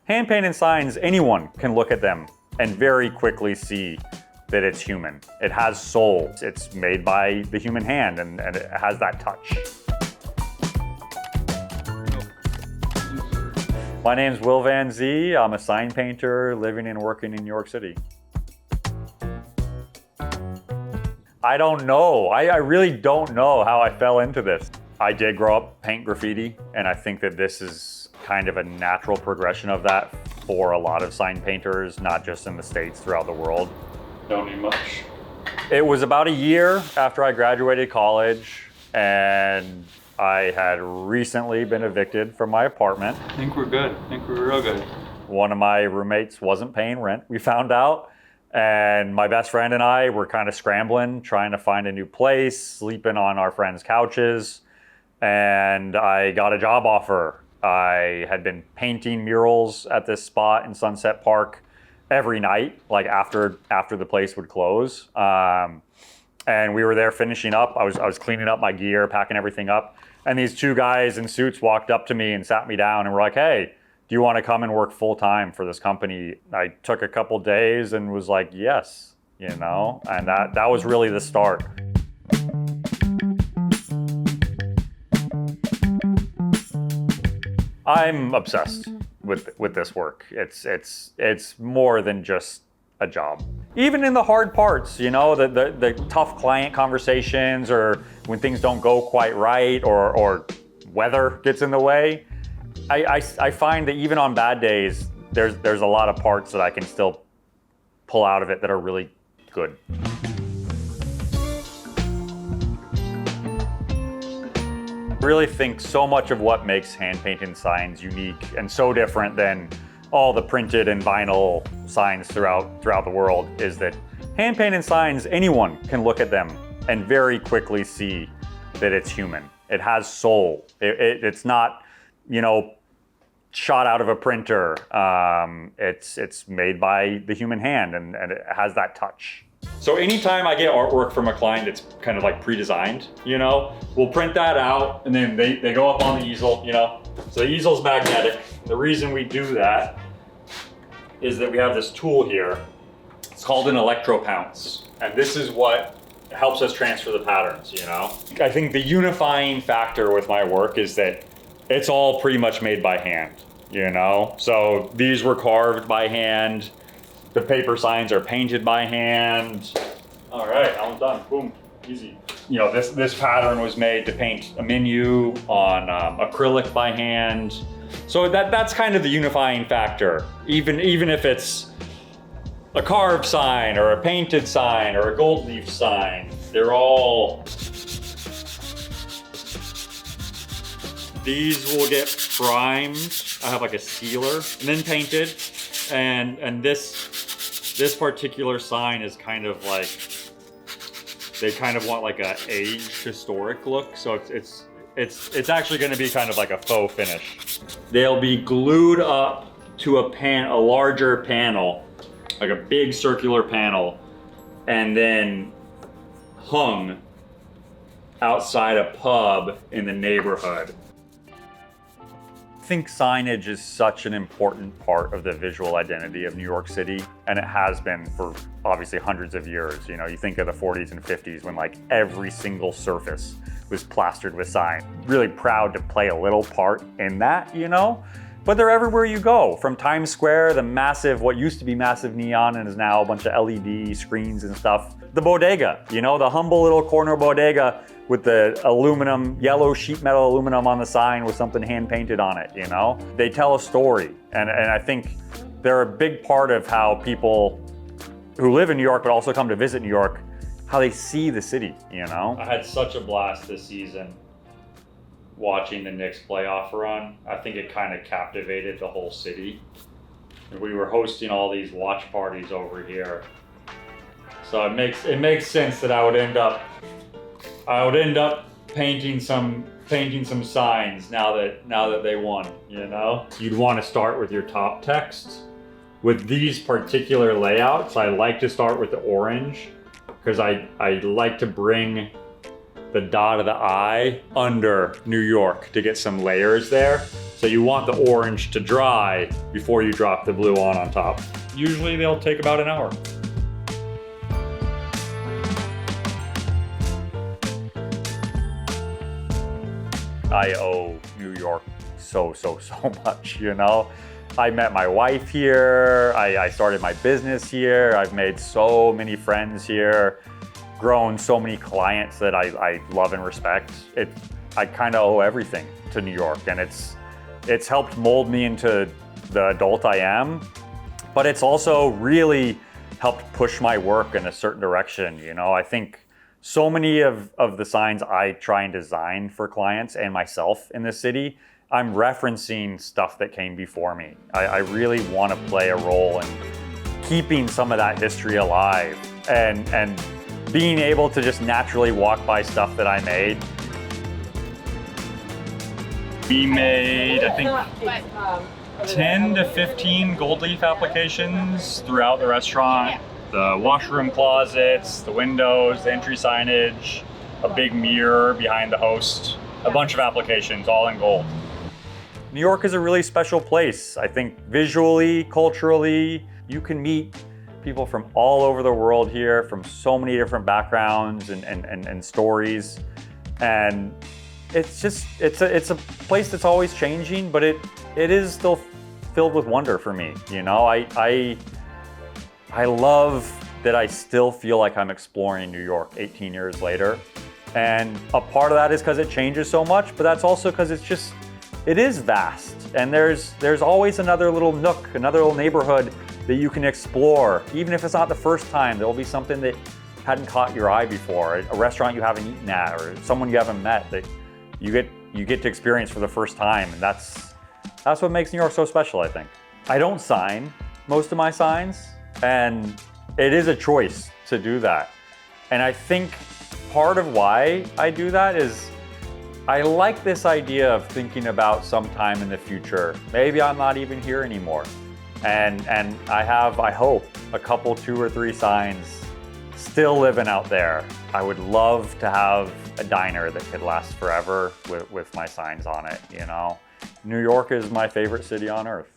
Hand-painted signs, anyone can look at them and very quickly see that it's human. It has soul. It's made by the human hand and it has that touch. My name's Will Van Zee. I'm a sign painter living and working in New York City. I don't know. I really don't know how I fell into this. I did grow up paint graffiti, and I think that this is kind of a natural progression of that for a lot of sign painters, not just in the States, throughout the world. Don't need much. It was about a year after I graduated college, and I had recently been evicted from my apartment. I think we're good. I think we're real good. One of my roommates wasn't paying rent, we found out. And my best friend and I were kind of scrambling, trying to find a new place, sleeping on our friends' couches. And I got a job offer. I had been painting murals at this spot in Sunset Park every night, like after the place would close. And we were there finishing up. I was cleaning up my gear, packing everything up. And these two guys in suits walked up to me and sat me down and were like, "Hey, do you want to come and work full time for this company?" I took a couple days and was like, yes, you know, and that was really the start. I'm obsessed with this work. It's more than just a job. Even in the hard parts, you know, the tough client conversations, or when things don't go quite right, or weather gets in the way, I find that even on bad days, there's a lot of parts that I can still pull out of it that are really good. I really think so much of what makes hand-painted signs unique and so different than all the printed and vinyl signs throughout the world is that hand-painted signs, anyone can look at them and very quickly see that it's human. It has soul. It's not, you know, shot out of a printer. It's made by the human hand and it has that touch. So anytime I get artwork from a client that's kind of like pre-designed, you know, we'll print that out and then they go up on the easel, you know. So the easel's magnetic. The reason we do that is that we have this tool here. It's called an electropounce. And this is what helps us transfer the patterns, you know. I think the unifying factor with my work is that it's all pretty much made by hand, you know? So these were carved by hand. The paper signs are painted by hand. All right, I'm done, boom, easy. You know, this pattern was made to paint a menu on acrylic by hand. So that's kind of the unifying factor. Even if it's a carved sign or a painted sign or a gold leaf sign, they're all, these will get primed. I have like a sealer and then painted. And this particular sign is kind of like, they kind of want like a aged historic look. So it's actually going to be kind of like a faux finish. They'll be glued up to a larger panel, like a big circular panel, and then hung outside a pub in the neighborhood. I think signage is such an important part of the visual identity of New York City, and it has been for obviously hundreds of years. You know, you think of the 40s and 50s when like every single surface was plastered with signs. Really proud to play a little part in that, you know? But they're everywhere you go. From Times Square, the massive, what used to be massive neon and is now a bunch of LED screens and stuff. The bodega, you know, the humble little corner bodega with the aluminum, yellow sheet metal aluminum on the sign with something hand painted on it, you know? They tell a story. And I think they're a big part of how people who live in New York but also come to visit New York, how they see the city, you know? I had such a blast this season watching the Knicks playoff run. I think it kind of captivated the whole city. We were hosting all these watch parties over here. So it makes sense that I would end up painting some signs now that they won, you know? You'd want to start with your top text. With these particular layouts, I like to start with the orange because I like to bring the dot of the I under New York to get some layers there. So you want the orange to dry before you drop the blue on top. Usually they'll take about an hour. I owe New York so much, you know? I met my wife here, I started my business here, I've made so many friends here, grown so many clients that I love and respect. I kind of owe everything to New York, and it's helped mold me into the adult I am, but it's also really helped push my work in a certain direction, you know? I think so many of the signs I try and design for clients and myself in this city, I'm referencing stuff that came before me. I really want to play a role in keeping some of that history alive and being able to just naturally walk by stuff that I made. We made, I think, 10 to 15 gold leaf applications throughout the restaurant. The washroom closets, the windows, the entry signage, a big mirror behind the host, a bunch of applications, all in gold. New York is a really special place. I think visually, culturally, you can meet people from all over the world here, from so many different backgrounds and stories. And it's a place that's always changing, but it is still filled with wonder for me. You know, I love that I still feel like I'm exploring New York 18 years later. And a part of that is because it changes so much, but that's also because it is vast. And there's always another little nook, another little neighborhood that you can explore. Even if it's not the first time, there'll be something that hadn't caught your eye before, a restaurant you haven't eaten at, or someone you haven't met that you get to experience for the first time. And that's what makes New York so special, I think. I don't sign most of my signs, and it is a choice to do that. And I think part of why I do that is I like this idea of thinking about sometime in the future. Maybe I'm not even here anymore. And I have, I hope, a couple, 2 or 3 signs still living out there. I would love to have a diner that could last forever with my signs on it, you know? New York is my favorite city on earth.